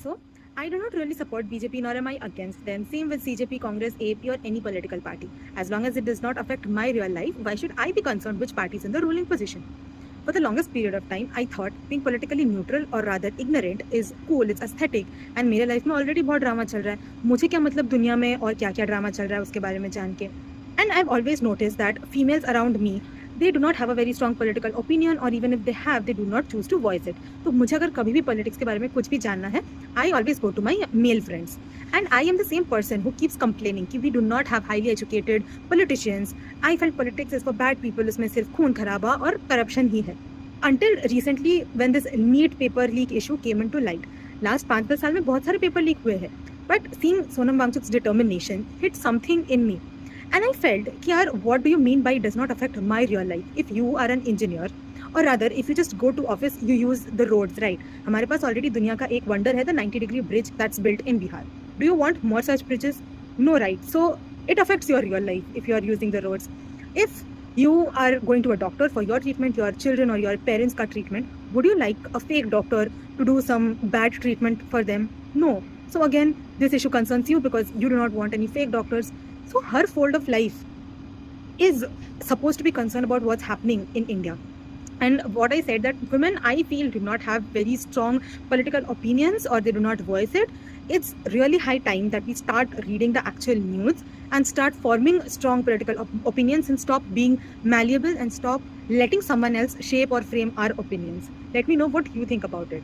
So, I do not really support BJP nor am I against them. Same with CJP, Congress, AP or any political party. As long as it does not affect my real life, why should I be concerned which party is in the ruling position? For the longest period of time, I thought being politically neutral or rather ignorant is cool, it's aesthetic. And मेरे life में already बहुत drama चल रहा है, मुझे क्या मतलब दुनिया में और क्या क्या ड्रामा चल रहा है उसके बारे में जान के. And I've always noticed that females around me, they do not have a very strong political opinion, or even if they have, they do not choose to voice it. तो मुझे अगर कभी भी politics के बारे में कुछ भी जानना है, I always go to my male friends. And I am the same person who keeps complaining कि we do not have highly educated politicians. I felt politics is for bad people, उसमें सिर्फ खून खराबा और corruption ही है. Until recently, when this NEET paper leak issue came into light. Last 5-10 साल में बहुत सारे पेपर लीक हुए हैं. But seeing Sonam Wangchuk's determination hit something in me. And I felt कि यार what do you mean by it does not affect my real life? If you are an engineer, or rather if you just go to office, you use the roads, right? हमारे पास already दुनिया का एक wonder है, the 90-degree bridge that's built in Bihar. Do you want more such bridges? No, right? So it affects your real life if you are using the roads. If you are going to a doctor for your treatment, your children or your parents' ka treatment, would you like a fake doctor to do some bad treatment for them? No. So again, this issue concerns you because you do not want any fake doctors. So her fold of life is supposed to be concerned about what's happening in India. And what I said, that women, I feel, do not have very strong political opinions or they do not voice it. It's really high time that we start reading the actual news and start forming strong political opinions and stop being malleable and stop letting someone else shape or frame our opinions. Let me know what you think about it.